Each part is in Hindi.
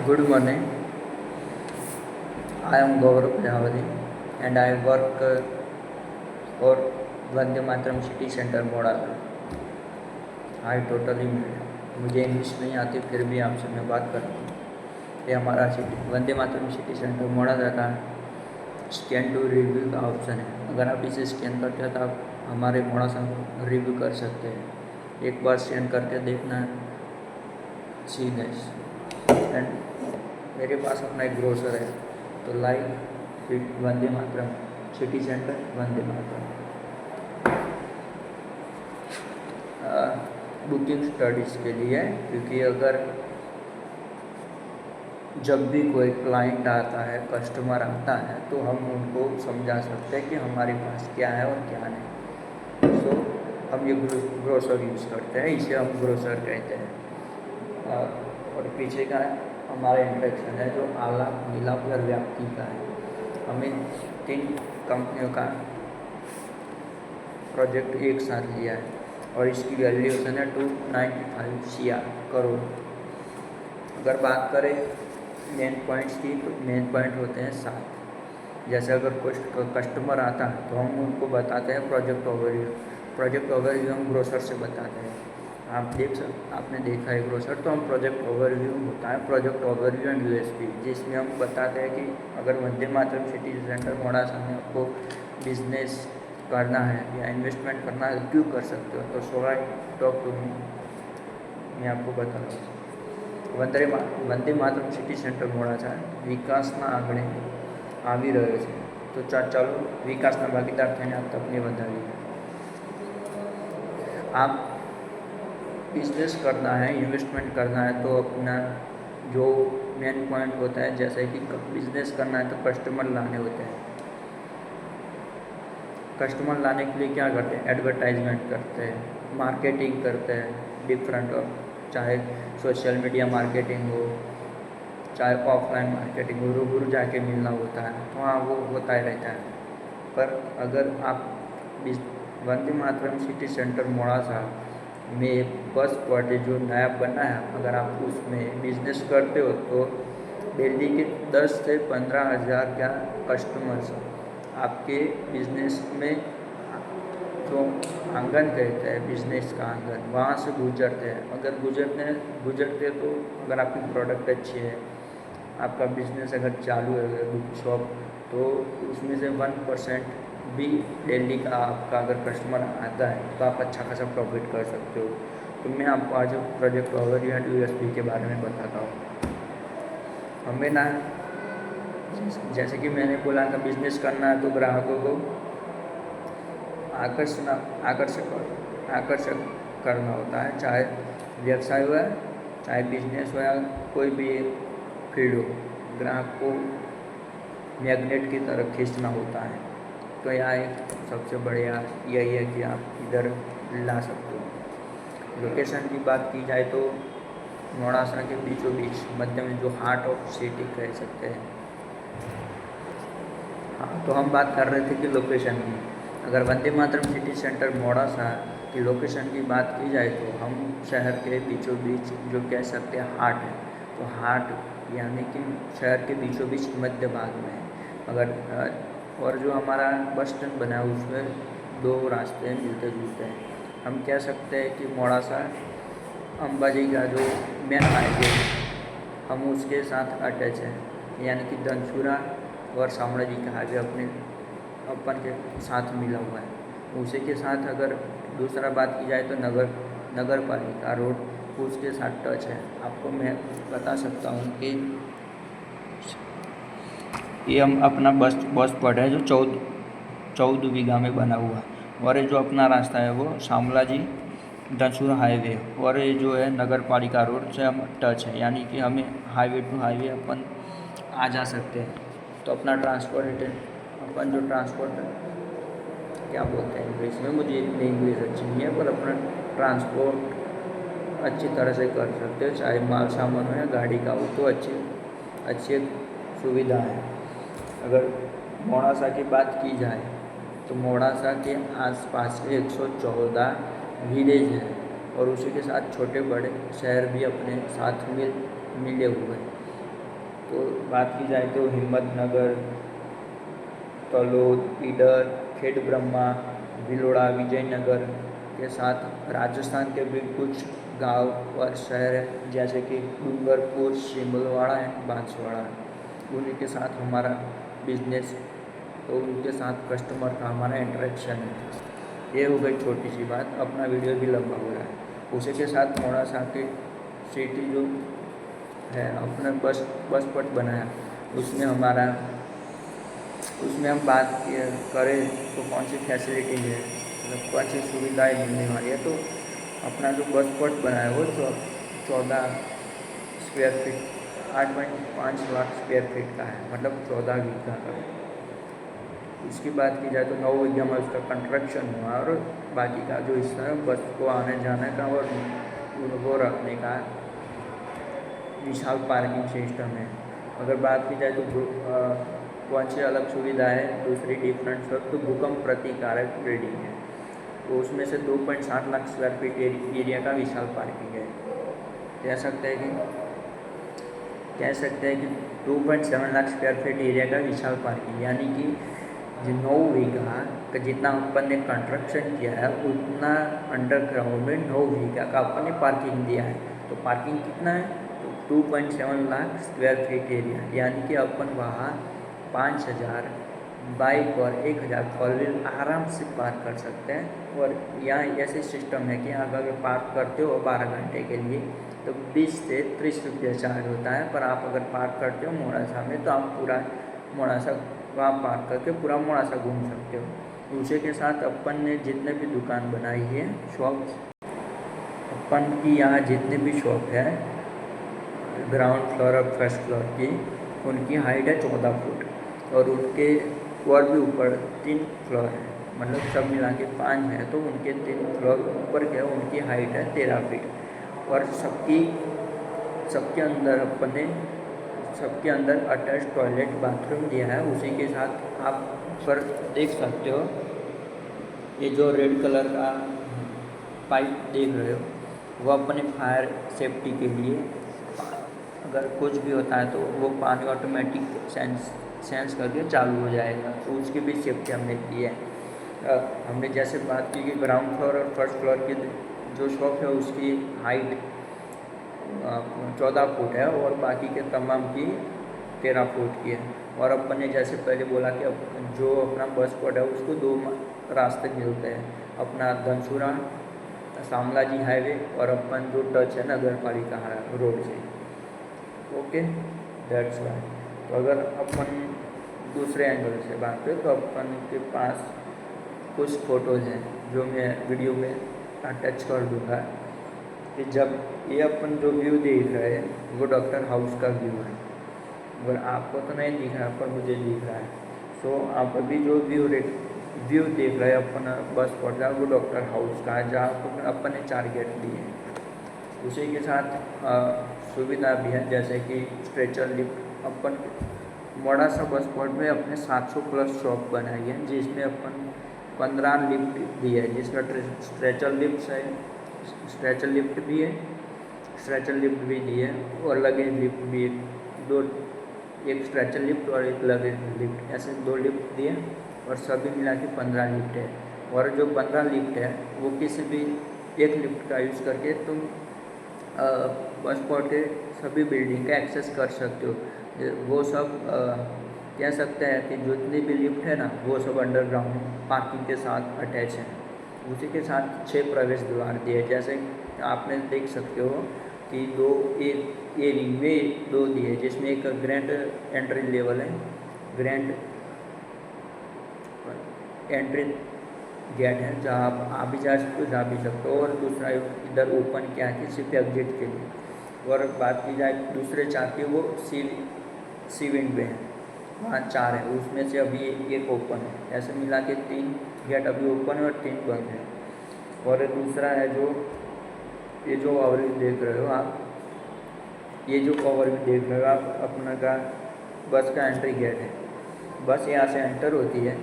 Good morning. I am Gaurav Prajapati and I work for Vande Mataram city centre Modasa. I totally मुझे इंग्लिश नहीं आती, फिर भी आपसे मैं बात कर रहा हूँ। ये हमारा city Vande Mataram city centre Modasa का स्कैन टू रिव्यू का ऑप्शन है। अगर आप इसे स्कैन करते हैं तो आप हमारे मोड़ासा रिव्यू कर सकते हैं। एक बार स्कैन करके देखना। सी गाइस, एंड मेरे पास अपना एक ग्रोसर है, तो like Vande Mataram city centre Vande Mataram. Booking studies के लिए, क्योंकि अगर जब भी कोई क्लाइंट आता है, कस्टमर आता है, तो हम उनको समझा सकते हैं कि हमारे पास क्या है और क्या नहीं। सो हम ये ग्रोसर यूज़ करते हैं, इसे हम ग्रोसर कहते हैं। और पीछे का हमारा इंट्रैक्शन है जो आलाप मिलाप और व्याप्ति का है। हमें 3 कंपनियों का प्रोजेक्ट एक साथ लिया है और इसकी वैल्यूएशन है 295 करोड़। अगर बात करें मेन पॉइंट्स की, तो मेन पॉइंट होते हैं 7। जैसे अगर कोई कस्टमर आता है तो हम उनको बताते हैं प्रोजेक्ट ओवरव्यू। प्रोजेक्ट ओवरव्यू हम ग्रोसर से बताते हैं। आपने देखा है ग्रोसर, तो हम प्रोजेक्ट ओवरव्यू होता है, प्रोजेक्ट ओवरव्यू एंड यूएसपी, जिसमें हम बताते हैं कि अगर वंदे मातरम सिटी सेंटर मोड़ासा में आपको बिजनेस करना है या इन्वेस्टमेंट करना है, क्यों कर सकते हो। तो सो आई टॉक टू मी, मैं आपको बता रहा हूँ। वंदे मातरम सिटी सेंटर मोड़ासा विकासना आंगणे આવી રહ્યો છે। તો ચાલો વિકાસના ભાગીદાર થઈને आप તકને વધાવીએ। आप बिजनेस करना है, इन्वेस्टमेंट करना है, तो अपना जो मेन पॉइंट होता है, जैसे कि बिजनेस करना है तो कस्टमर लाने होते हैं। कस्टमर लाने के लिए क्या करते हैं, एडवर्टाइजमेंट करते हैं, मार्केटिंग करते हैं, डिफरेंट, चाहे सोशल मीडिया मार्केटिंग हो, चाहे ऑफलाइन मार्केटिंग हो, रूबरू जाके मिलना होता है, तो हाँ वो होता ही रहता है। पर अगर आप वंदे मातरम सिटी सेंटर मोड़ासा में बस पॉइंट जो नया बना है, अगर आप उसमें बिजनेस करते हो तो डेली के 10 से 15 हज़ार का कस्टमर्स आपके बिजनेस में, जो आंगन कहते हैं बिजनेस का आंगन, वहाँ से गुजरते हैं। अगर गुजरते तो अगर आपकी प्रोडक्ट अच्छी है, आपका बिजनेस अगर चालू है बुक शॉप, तो उसमें से 1% भी डेली का आपका अगर कस्टमर आता है तो आप अच्छा खासा प्रॉफिट कर सकते हो। तो मैं आपको आज प्रोजेक्ट ओवरव्यू एंड यूएसपी के बारे में बताता हूँ। हमें ना, जैसे कि मैंने बोला था, बिजनेस करना है तो ग्राहकों को आकर्षक करना होता है, चाहे व्यवसाय हो, चाहे बिजनेस हो, या कोई भी फील्ड हो, ग्राहक को मैग्नेट की तरफ खींचना होता है। तो यहाँ एक सबसे बढ़िया यही है कि आप इधर ला सकते हो। लोकेशन की बात की जाए तो मोड़ासा के बीचों बीच मध्य में, जो हार्ट ऑफ सिटी कह सकते हैं। हाँ, तो हम बात कर रहे थे कि लोकेशन की, अगर वंदे मातरम सिटी सेंटर मोड़ासा की लोकेशन की बात की जाए तो हम शहर के बीचों बीच जो कह सकते हैं हार्ट है, तो हार्ट यानी कि शहर के बीचों बीच मध्य भाग में है। अगर और जो हमारा बस स्टैंड बना है उसमें 2 रास्ते मिलते जुलते हैं। हम कह सकते हैं कि मोड़ासा अंबाजी का जो मेन हाईवे, हम उसके साथ अटैच है, यानी कि धनसुरा और शामड़ाजी का हाईवे अपन के साथ मिला हुआ है। उसी के साथ अगर दूसरा बात की जाए तो नगर पालिका रोड उसके साथ टच है। आपको मैं बता सकता हूँ कि ये हम अपना बस पॉइंट है जो 14 बीघा में बना हुआ है, और ये जो अपना रास्ता है वो शामलाजी धनसुरा हाईवे, और ये जो है नगर पालिका रोड से हम टच है, यानी कि हमें हाईवे टू हाईवे अपन आ जा सकते हैं। तो अपना अपन जो ट्रांसपोर्ट क्या बोलते हैं इंग्लिश में, मुझे इतनी इंग्लिश अच्छी नहीं है, पर अपना ट्रांसपोर्ट अच्छी तरह से कर सकते हो, चाहे माल सामान हो या गाड़ी का हो, तो अच्छी सुविधा है। अगर मोड़ासा की बात की जाए तो मोड़ासा के आसपास 114 विलेज हैं, और उसी के साथ छोटे बड़े शहर भी अपने साथ मिले हुए हैं। तो बात की जाए तो हिम्मतनगर, तलोद, ईडर, खेड ब्रह्मा, भिलोड़ा, विजयनगर के साथ राजस्थान के भी कुछ गांव और शहर हैं जैसे कि डूंगरपुर, शिमलवाड़ा है, बांसवाड़ा है। उन्हीं के साथ हमारा बिजनेस, तो उनके साथ कस्टमर का हमारा इंटरेक्शन है। ये हो गई छोटी सी बात, अपना वीडियो भी लंबा हो रहा है। उसी के साथ मोड़ासा की सिटी जो है अपने बस पट बनाया, उसमें हम बात करें तो कौन सी फैसिलिटी है, मतलब कौन सी सुविधाएँ मिलने वाली है। तो अपना जो बस पट बनाया वो 14 square feet 8.5 lakh square feet का है, मतलब 14 बीघा का। इसकी बात की जाए तो 9 बीघा में उसका कंस्ट्रक्शन हुआ और बाकी का जो हिस्सा है बस को आने जाने का और उनको रखने का विशाल पार्किंग सिस्टम है। अगर बात की जाए तो कौन सी अलग सुविधा है दूसरी डिफरेंट तो भूकंप प्रतिकारक बिल्डिंग है, तो उसमें से 2.7 लाख स्क्वायर फीट एरिया का विशाल पार्किंग है। कह सकते हैं कि 2.7 लाख स्क्वायर फीट एरिया का विशाल पार्किंग, यानी कि जो 9 बीघा का जितना अपन ने कंस्ट्रक्शन किया है उतना अंडरग्राउंड में 9 बीघा का अपन ने पार्किंग दिया है। तो पार्किंग कितना है, तो 2.7 लाख स्क्वायर फीट एरिया, यानी कि अपन वहाँ 5,000 बाइक और 1,000 फोर व्हील आराम से पार्क कर सकते हैं। और यहाँ ऐसे सिस्टम है कि अगर पार्क करते हो 12 घंटे के लिए तो 20 से 30 रुपये चार्ज होता है, पर आप अगर पार्क करते हो मोड़ासा में तो आप पूरा मोड़ासा वहाँ पार्क करके पूरा मोड़ासा घूम सकते हो। उसी के साथ अपन ने जितने भी दुकान बनाई है, शॉप अपन की यहाँ जितने भी शॉप है ग्राउंड फ्लोर और फर्स्ट फ्लोर की, उनकी हाइट है 14 फुट और उनके और भी ऊपर 3 फ्लोर है, मतलब सब मिला के 5 है, तो उनके 3 फ्लोर ऊपर के उनकी हाइट है 13 फीट। और सबके अंदर अटैच टॉयलेट बाथरूम दिया है। उसी के साथ आप पर देख सकते हो ये जो रेड कलर का पाइप देख रहे हो वो अपने फायर सेफ्टी के लिए, अगर कुछ भी होता है तो वो पानी ऑटोमेटिक सेंस करके चालू हो जाएगा, तो उसकी भी सेफ्टी हमने की है। हमने जैसे बात की कि ग्राउंड फ्लोर और फर्स्ट फ्लोर की जो शॉप है उसकी हाइट 14 फुट है और बाकी के तमाम की 13 फुट की है। और अपन ने जैसे पहले बोला कि जो अपना बस स्पॉट है उसको 2 रास्ते मिलते हैं, अपना धनसुरा शामला जी हाईवे और अपन जो टच है नगर पालिका रोड से। Okay, that's why. तो अगर अपन दूसरे एंगल से बात करें तो अपन के पास कुछ फ़ोटोज़ हैं जो मैं वीडियो में अटैच कर दूँगा कि जब ये अपन जो व्यू देख रहे हैं वो डॉक्टर हाउस का व्यू है। अगर आपको तो नहीं दिख रहा पर मुझे दिख रहा है, सो आप अभी जो व्यू देख रहे हैं अपन बस स्पॉट का वो डॉक्टर हाउस का है, जहाँ अपन ने 4 गेट दिए हैं। उसी के साथ सुविधा भी है जैसे कि स्ट्रेचर लिफ्ट। अपन मोड़ासा बस स्पॉट में अपने 700 प्लस शॉप बनाई है जिसमें अपन 15 लिफ्ट दी है, जिसका स्ट्रेचर लिफ्ट भी दी है और लगेज लिफ्ट भी एक स्ट्रेचर लिफ्ट और एक लगेज लिफ्ट, ऐसे 2 लिफ्ट दिए और सभी मिला के 15 लिफ्ट है। और जो 15 लिफ्ट है वो किसी भी एक लिफ्ट का यूज़ करके तुम बस स्पॉट के सभी बिल्डिंग का एक्सेस कर सकते हो। वो सब कह सकते हैं कि जितनी भी लिफ्ट है ना वो सब अंडरग्राउंड पार्किंग के साथ अटैच है। उसी के साथ 6 प्रवेश द्वार दिए, जैसे आपने देख सकते हो कि 2 रिंग में 2 दिए, जिसमें एक ग्रैंड एंट्री लेवल है, ग्रैंड एंट्री गेट है जहाँ आप भी जा सकते हो और दूसरा इधर ओपन किया है सिर्फ एग्जिट के लिए। और बात की जाए दूसरे 4 की वो सी विंड में है, वहाँ 4 है, उसमें से अभी एक ओपन है। ऐसे मिला के 3 गेट अभी ओपन है और 3 बंद है। और दूसरा है जो ये जो ओवरव्यू देख रहे हो आप, अपना का बस का एंट्री गेट है। बस यहाँ से एंटर होती है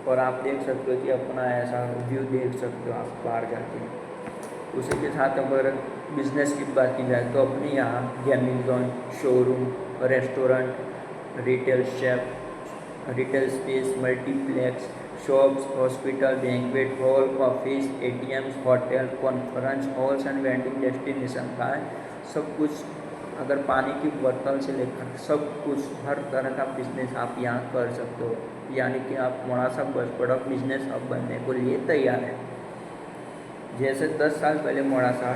और आप देख सकते हो कि अपना ऐसा व्यू देख सकते हो आप बाहर जाके। उसी के साथ अगर बिजनेस की बात की जाए तो अपने यहाँ gaming zone, showroom, restaurant, retail shape, retail space, multiplex, shops, hospital, banquet hall, office, ATMs, hotel, conference halls and vending destination का है। सब कुछ, अगर पानी की बोतल से लेकर सब कुछ, हर तरह का बिजनेस आप यहाँ कर सकते हो। यानी कि आप मोड़ासा बस पड़ा बिजनेस अब बनने को लिए तैयार है। जैसे 10 साल पहले मोड़ासा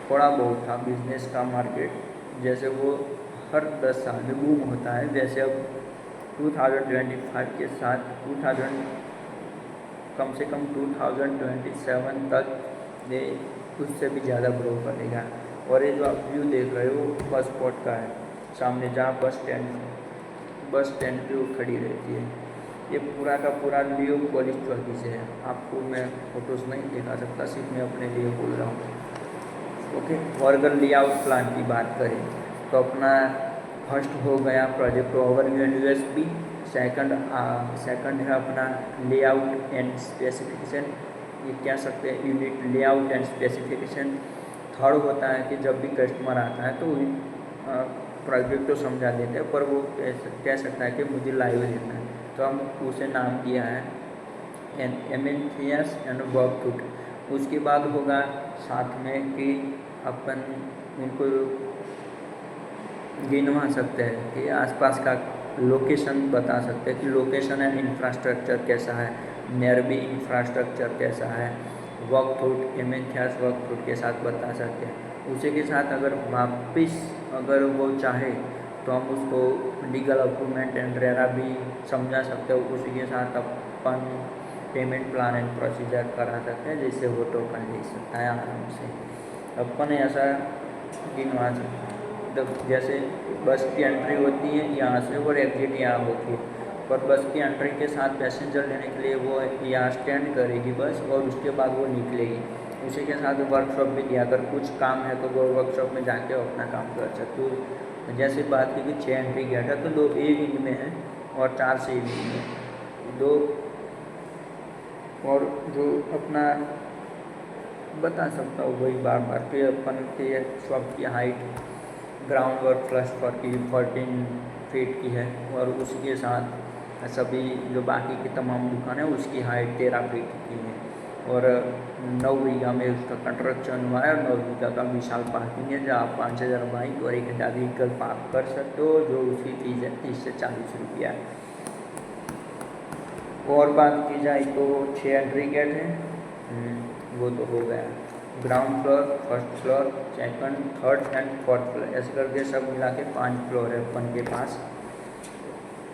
थोड़ा बहुत था बिजनेस का मार्केट, जैसे वो हर 10 साल में बूम होता है, वैसे अब 2025 के साथ 2000 कम से कम 2027 तक ये उससे भी ज़्यादा ग्रो करेगा। और ये जो आप व्यू देख रहे हो बस स्पॉट का है, सामने जहाँ बस स्टैंड पे वो खड़ी रहती है। ये पूरा का पूरा लियो कॉलेज चौकी से है। आपको मैं फ़ोटोज़ नहीं दिखा सकता, सिर्फ मैं अपने लिए बोल रहा हूँ। ओके, और अगर लेआउट प्लान की बात करें तो अपना फर्स्ट हो गया project overview and USP. Second है अपना लेआउट एंड स्पेसिफिकेशन, ये कह सकते हैं unit layout and specification. Third होता है कि जब भी कस्टमर आता है तो प्रोजेक्ट तो समझा देते हैं, पर वो कह सकता है कि मुझे लाइव लेना है, तो हम उसे नाम दिया है एमेंथियस एंड वर्कफुट। उसके बाद होगा साथ में कि अपन उनको गिनवा सकते हैं कि आसपास का लोकेशन बता सकते हैं कि लोकेशन एंड इंफ्रास्ट्रक्चर कैसा है, नियरबी इंफ्रास्ट्रक्चर कैसा है, वर्कफुट एमेंथियस वर्कफुट के साथ बता सकते हैं। उसी के साथ अगर वापस अगर वो चाहे तो हम उसको लीगल अप्रूवमेंट एंड रेरा भी समझा सकते हो। उसी के साथ अपन पेमेंट प्लान एंड प्रोसीजर करा सकते हैं, जिससे वो टोकन ले सकता है आराम से। अपन ऐसा गिनवा सकते हैं, जैसे बस की एंट्री होती है यहाँ से और एग्जिट यहाँ होती है, पर बस की एंट्री के साथ पैसेंजर लेने के लिए वो यहाँ स्टैंड करेगी बस, और उसके बाद वो निकलेगी। उसी के साथ वर्कशॉप भी दिया, अगर कुछ काम है तो वो वर्कशॉप में जाके अपना काम कर सकते हो। जैसे बात की कि 6 एंट्री गेट है तो 2 ए विंग में है और 4 सी विंग में 2, और जो अपना बता सकता हूँ वही बार बार कि अपन के शॉप की हाइट ग्राउंड और फर्स्ट फ्लोर की 14 फीट की है, और उसी के साथ सभी जो बाकी की तमाम दुकान है उसकी हाइट 13 फीट की है। और 9 बीघा में उसका कंस्ट्रक्शन हुआ है, और 9 बीघा का विशाल पार्किंग है जहाँ 5000 बाइक और 1000 व्हीकल पार्क कर सकते हो, जो उसकी फीस है 30 से 40 रुपया। और बात की जाए तो 6 एंट्री गेट है, वो तो हो गया। Ground floor, first floor, second, third and fourth floor, ऐसे करके सब मिला के 5 फ्लोर है अपन के पास,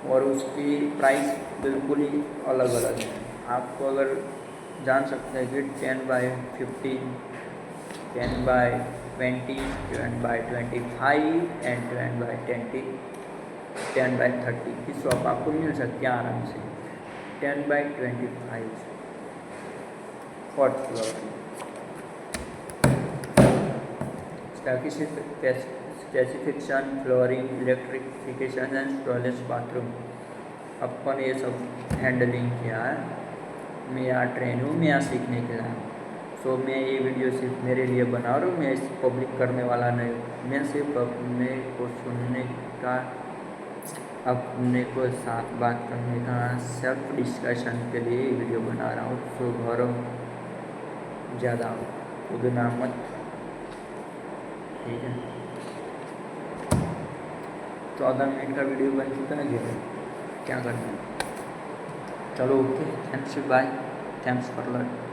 और उसकी प्राइस बिल्कुल ही अलग अलग है। आपको अगर जान सकते हैं कि 10/15, 10/20, 10/25 एंड 10/20, 10/30 की शॉप आपको मिल सकती है आराम से। 10/25 fourth floor specification, flooring, electrification and toilet bathroom, अपन ये सब हैंडलिंग किया है। मैं यहाँ ट्रेन हूँ, मैं यहाँ सीखने के लिए हूँ। सो मैं ये वीडियो सिर्फ मेरे लिए बना रहा हूँ, मैं इस पब्लिक करने वाला नहीं हूँ। मैं सिर्फ अपने को सुनने का, अपने को साथ बात करने का, सेल्फ डिस्कशन के लिए ये वीडियो बना रहा हूँ। सो गौरव ज़्यादा उगना मत, ठीक है। 14 मिनट का वीडियो बन चुका है, क्या करना है। चलो okay, thanks, bye, thanks for learning.